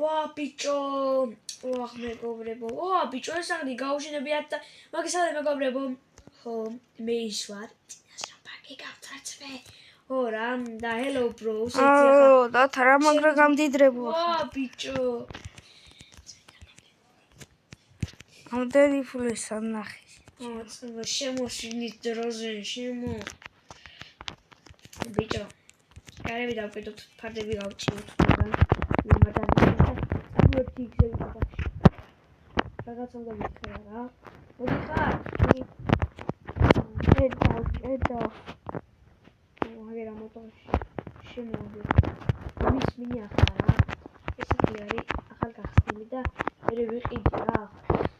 ვა ბიჭო ვახ მეგობრებო ბიჭო ეს აღდი გაუშინებიათ და მაგისალე მეგობრებო ხო მე ისვარ წინას რა პაკი გავწრაცვე რა და hello bro შეიცი ახლა და თარა მაგრა გამდიდრებო ვა ბიჭო ამდენი ფულის ანახი შემოშინით დროზე შემო ბიჭო კარები დავკიდოთ ფარდები გავჭიროთ ამოერთი იქნები ბაქში რაღაცა უნდა ვიქრა რა მოდი ხარ ედო აგერა მოტორში შემოვიდე მის მინი ახლა რა ესეთი არის ახალ გახსნილი და მე ვიყიდი რა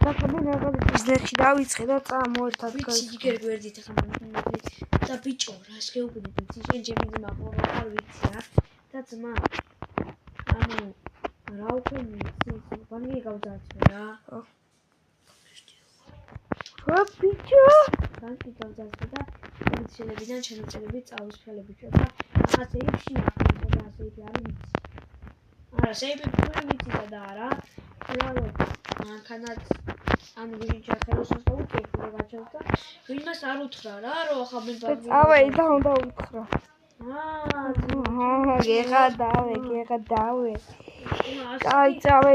და ხომ რაღაც ბიზნესში დავიწყე და წამოერთად ვიცი ჯერ გვერდით ახლა და ბიჭო რას გეუბნები ვიცი შენ ჩემი ძმა ხარ ვიცი რა და ძმა ანუ რა უქენი ბანკი გავძარცვე რა რა ბიჭო ბანკი გავძარცვე და შელებიდან ჩამოწერები წავისფრე ბიჭო და ახლა სეიფში ახლა სეიფი არის ვიცი არა სეიფი ვიცი და არა რეალურად მანქანაც ანუ ვიჯა ხელოსნოს და უკეთო გაჩვენდა და ვინმეს არ უთხრა რა რომ ახლა მე ბანკი ავე და უნდა უთხრა გეღადავე აი წავე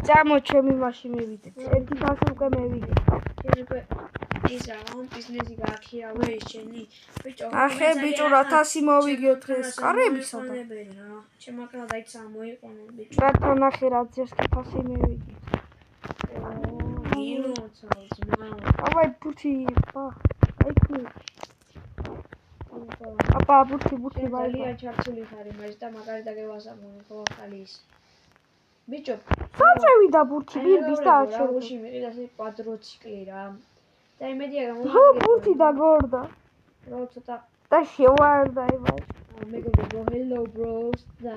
წამო ჩემი მაშინ მივიდეთ ერთი ხალხი უკვე მევიდე შენ უკვე ისა რომ ბიზნესი გააქირავე შენი ბიჭო ახე ბიჭო 1000 მოვიგეთ დღეს კარებისა და ჩემ აკრა დაიცა მოიყვანო ბიჭო რათა ნახე რაც ეს 1000 მევიდეთ Давай пути, айку. Აბა ბუთი ძალიან ჩართული ხარი მას და მაგარი დაგევასამონი ხო ახალი ის. ბიჭო, საწევი და ბუთი ბირბის და აჩერუში მიყიდა ეს კვადროციკლი რა. და იმედია გამოვიდა. ხო ბუთი და გორდა. რო ცოტა და შევარდა იმას. მეგობრებო, hello bros და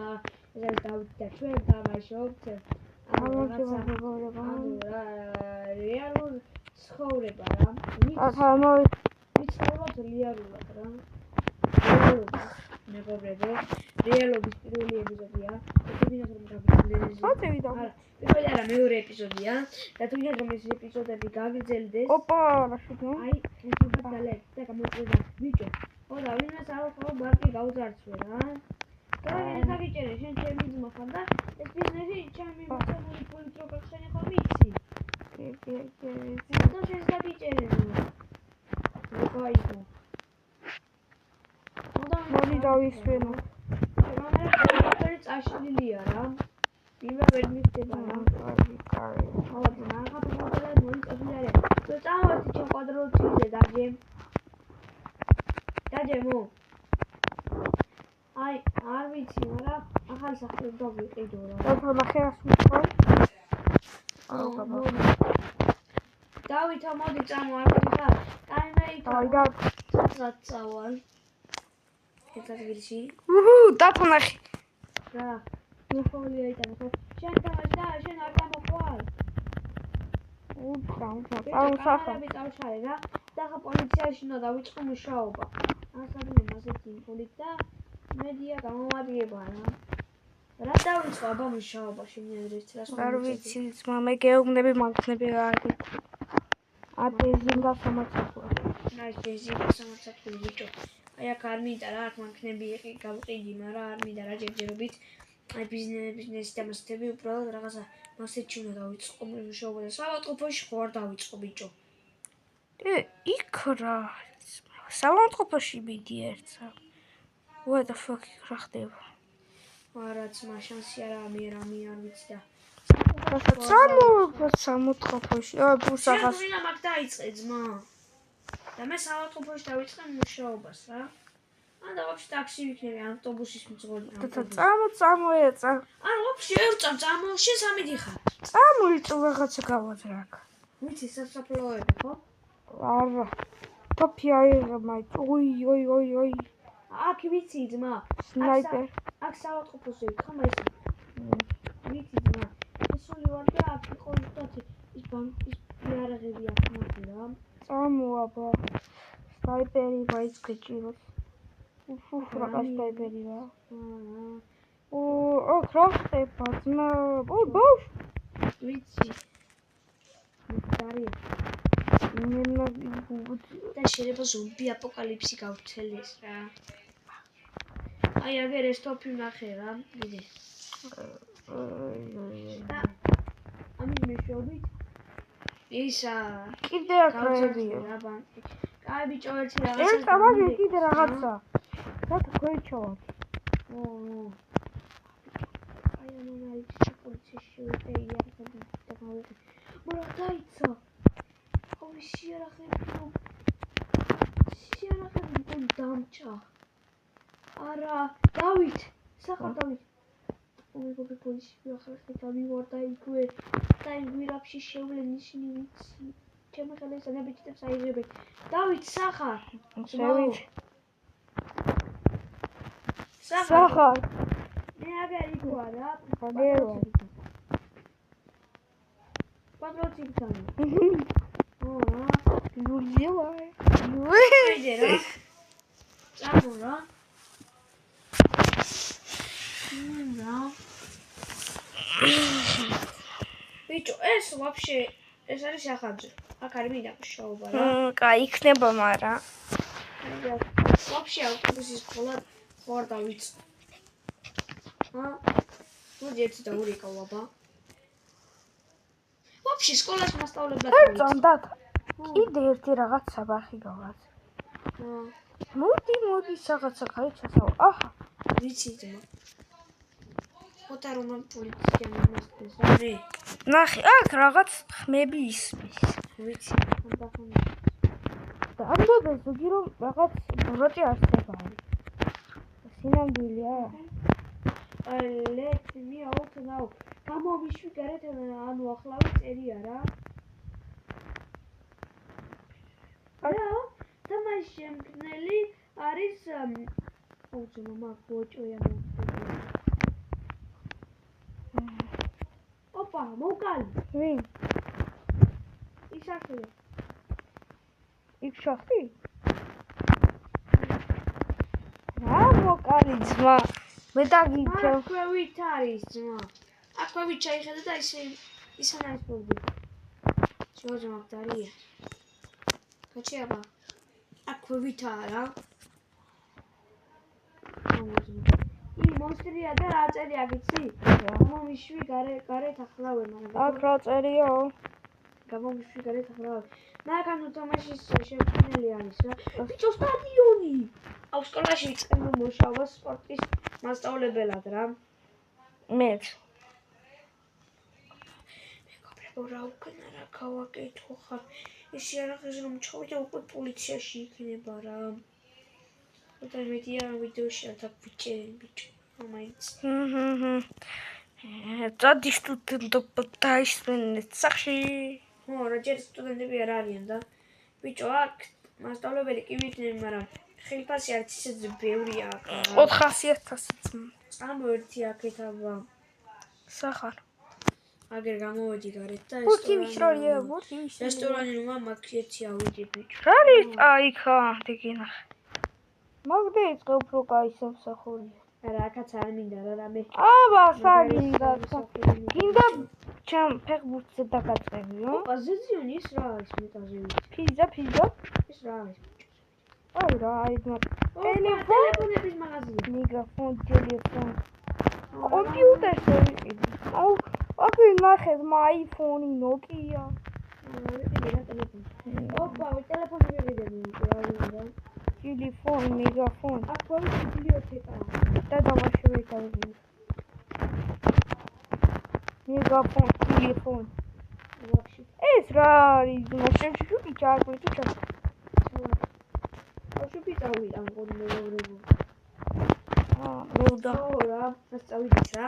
ეს და ჩვენ დავაშობთ. რეალურ ცხოვრება რა. ვიცხოვრობთ რეალურად რა. მეგობრებო, რეალობის პირველი ეპიზოდია. თვითონ რომ გავიგრძელდეს. საწევი პირველი არა, მეორე ეპიზოდია. და თვითონ რომ ეს ეპიზოდები გაგრძელდეს. ოპა, რაშუქო? აი, ეს უნდა დალექ და გამოწვევა ბიჭო. ხო და ვინმეს ახლა ბანკი გავძარცვე რა. და ეს დაგიჭერე შენ ჩემი ძმა ხარ და ეს ბიზნესი ჩემი მოცემული ფულით რო გახსენე ხო ვიცი? და შენ დაგიჭერე როგორ მოდი დავისვენო. კამერა წაშლილია რა. ვინმე ვერ მიხდება რა. კარი. ხოდი მაგა პრობლემა მოიწოდიარე. თუ წავედი ჩემ კვადროციკლზე დაჯემო. აი, არ ვიცი, მაგრამ ახალ სახეს დავიყიდო რა. და ნახე რას ვიყავ? დავითა მოდი წამო არ ხარ? კაინაიკა. აი და წავალ. ეთად გირში? დათანახი. რა. ნახოლია იტანა ხო? შენ და შენ არ გამოყვალ. სამსახა. დავშარე რა. და ხა პოლიციაში უნდა დავიწყო მუშაობა. ასადმე მასეთი პოლიცია და მედია გამომადგება რა. რა დავიწყო აბა მუშაობა შენიერეთ რას არ ვიცი ძმა მე გეუბნები მაგნები გააკეთე. აბეზინდა სამაცაკო. აი ბეზინდა სამაცაკო ბიჭო. აი აქ არ მინდა რა აქ მაგნები გავყიდი, მაგრამ არ მინდა რა ჯერჯერობით. აი ბიზნესი და მასეთები უბრალოდ რაღაცა მასეთში უნდა დავიწყო მუშაობა და საავადმყოფოში ხო არ დავიწყო ბიჭო. იქ რა საავადმყოფოში მიდი ერთსა. What the fuck რა ხდება? არაც მაშანსი არა მე არ ვიცი და სამოთყოფოში ბურსაღას შენ მაგ დაიწყე ძმა და მე საავადმყოფოში დავიწყე მუშაობას რა და ვაფშე ტაქსი ვიქნები ავტობუსის მძღოლი წამოეცა ან ვაფშე ერწამ წამო შენ სამიდი ხარ წამოიწო რაღაცა გავადრაკ ვიცი სასაფლაოები ხო არა თოფი აიღე მაი ოი აქ ვიცი ძმა სნაიპერ აქ საავადმყოფოში ხომ ეს ვიცი ძმა ესული ვარ და აქ იყო ზუსტად ის ბანკის იარაღები აქ მოდი რა წამოაბა სნაიპერი მაიც გეჭიროს რა სნაიპერი რა აქ რა ხდება ძმა? ბავშვ ვიცი. მიწარია. და შეიძლება ზომბი აპოკალიფსი გავცელდეს რა. აი აგერ ეს ტოპი ნახე რა. დიდი. ამის მეშვეობით ისა კიდე აქ რაებია? რა ბანკი. კაი ბიჭო ერთი ეს რაღაცა. ამაზე კიდე რაღაცა. რა თქვეჩავთ? აი ამან არის პოლიციაში შევიდე და გავიყიდე. მაგრამ დაიცა. ორი სიარაღები მგონი დამჭა. არა, დავით, სახარ დავით. მეგობი პოლიციაში ახალხე გამივარდა იქვე და იმ გვირაბში შევლენ ისინი ვიცი. ჩემი ხელის ანაბიჯებს აიღებენ. დავით, სახარ. შევიდე. სახარ. მე აგერ იქვა რა. აგერვა. პატროციკთან. ლულივა. ვიდე რა. წამო რა. რა. ბიჭო, ეს ვაფშე ეს არის ახალზე. აქ არის მინდა შოობა რა. კაი, იქნება, მაგრამ ვაფშე ავტობუსის სკოლა ხوار დავიწყო. მოდი ერთი და ორი ყავაბა. ვაფშე სკოლაში მასწავლებლად წამდათ. კიდე ერთი რაღაც საბახი გავაც. მოდი რაღაცა გაიჩასავ. აჰა, ვიცი ძმა. ხოთა რომ პოლიცია მომასწრეს რა მე. ნახე, აქ რაღაც ხმები ისმის. ვიცი, და ამბობენ ზოგი რომ რაღაც ბროტი არსება არის. სინამდვილეა. let me out now. გამომიშვი გარეთ ანუ ახლავე წერია რა. რა? თამაში შემქმნელი არის ოღონდ მამა ბოჭოია მოხდება. ოპა, მოკალი. ვინ? ისახია. იქ შახტი? რა მოკალი ძმა? მე დაგიჩევ. აქვე ვით არის ძმა. აქვე ვით ჩაიხედა და ისან არის პოვდი. შოჟა მაგდარია. გაჩიაბა. აქვე ვით არა. მონსტრია და რა წერია გიცი? გამომიშვი გარეთ ახლავე მაგრამ. აქ რა წერია? გამომიშვი გარეთ ახლავე. მაგანო თამაშის შემქმნელი არის რა. ბიჭო სტადიონი. აუ სკოლაში ვიწყებ მუშაობას სპორტის მასწავლებელად რა. მე მეგობრებო რა უკენა რა გავაკეთო ხარ. ეს იარაღი რომ ჩავიდა უკვე პოლიციაში იქნება რა. და მედია ვიდეოში არ დაგვიჭერენ ბიჭო. მაინც. წადი სტუდენტობა ისმენეთ სახში. რა ჯერ სტუდენტები არ არიან და ბიჭო აქ მასწავლებელი კი ვიქნები, მაგრამ ხელფასი არც ისე ბევრია აქ. 400,000 წამო ერთი აქეთ აბა. სახარ. აგერ გამოვედი გარეთ და რესტორანი რომ მაგეთი ავიდი ბიჭო. რა არის აიქა დეგინახე. მაგდე იწყე უფრო კაი სამსახურია. არა, აქაც არ მინდა რა რამე. აბა, საგინდა. გინდა ჩემ ფეხბურთზე დაგაწყებიო. ოპა, ზეზიონი ის რა არის მეტაზე ვიცი. ფიზა. ის რა არის ბიჭო? აი რა, აი ძმა. ტელეფონების მაღაზია. მიკროფონი, ტელეფონი. კომპიუტერზე ვიყიდი. აუ, აქ ნახე ძმა, აიფონი, ნოკია. ოპა, ტელეფონი ვიყიდები რა. ტელეფონი, მიკროფონი. აქ ვარ ბიბლიოთეკა. და დამაშავე დავიდი. მიკროფონი, ტელეფონი. ვაფშე. ეს რა არის ძმა, შემშუპი ჩააკვეთო ჩა. შუპი წავიდა მგონი მეგობრებო. მოვდა. რა, მას წავიდით რა.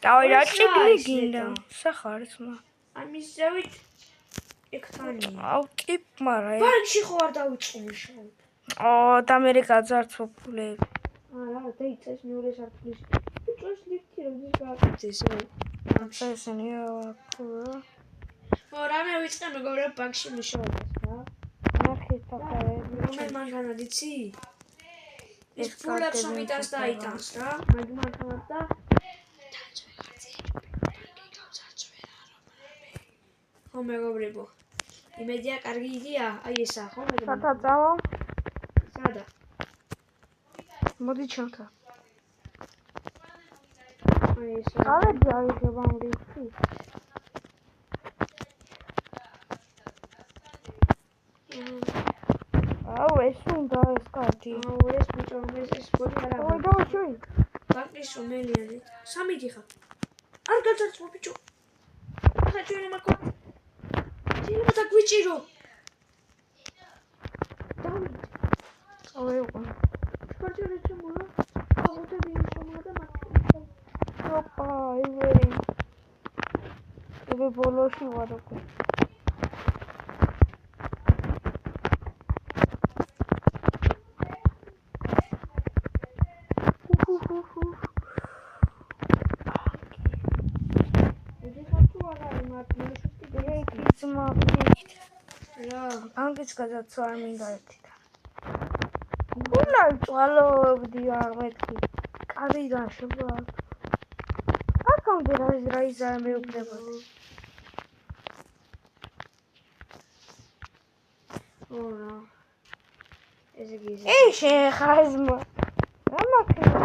დავი რა ჭიქნი გინდა. სახარ ძმა. აი მის ზევით ეკთანი. აუ ტიპ მარა. ბანკში ხო არ დავიწყო მუშაობა. და მე გაძარცვა ფულები. არა, დაიწეს მეორე სართულის. ბიჭოს ლიფტი როდის გააკეთეს რა. ახსენია რა. რამე ვიწყე მეგობრებო ბანკში მუშაობას რა. ნახე თაფარები. რომელ მანქანად იცი? ის ფულებს ომიტანს და აიტანს რა. მაგ მანქანად და ხო მეგობრებო. იმედია კარგი იდეა, აი ესა, ხო მეგობრებო? სათა წავა? სადა? მოდი ჩანთან. აი ესა. წავედი აიღებ ამ რიფში. აუ, ეს უნდა ეს კარტი. აუ, ეს ბიჭო, ეს ბოდი არა. დავай, დავай, შევი. ბაკრის რომელიანი. სამი დიხა. არ გაძარცვა ბიჭო. ახლა ჩვენ მაქო. შეიძლება დაგვიჭირო. დავით. წავეიყო. შევარჯერე ჩემო. აღუთები შემოა და მაქ. ოპა, ივერი. ევე ბოლოში ვარ უკვე. რა, ბანკის გადაცვა არ მინდა ერთი და. უნდა წვალობდი არ მეთქი. კარიდან შევა. აქამდე რა იზარ მეუბნებოდი. ora. ეს იგი ის. ეი შეხაზმა. რა მაქენა?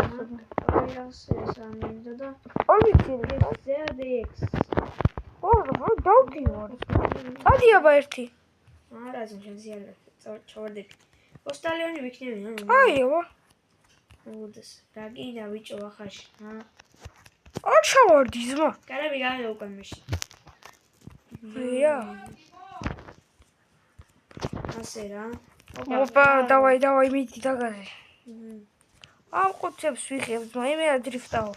აი ასე სამინდა და პოლიცია. ZDX. ო, დავდივარ. ადი აბა ერთი. არა, ზოგადად ჩავარდები. პოსტალიონი ვიქნები, აი აბა. უდეს. რა გინდა ბიჭო ახაში, არ ჩავარდი ზმა. კარები გავიდა უკვე მეში. ია. ასე რა. ოპა, დავай, მიდი დაგაზე. ამ ყუთებს ვიღებ ზმა, იმე ადრიფტავ.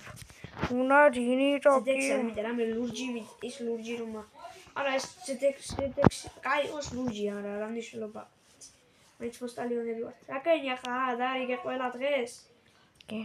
უნარინი როკი. ZDX ამიტომ რამე ლურჯი ის ლურჯი რომ არა ეს ZDX კაი ოს ლურჯი არა რა მნიშვნელობა. მეც პოსტალიონები ვარ. რა კენია ხა, დაიგე ყველა დღეს? კი.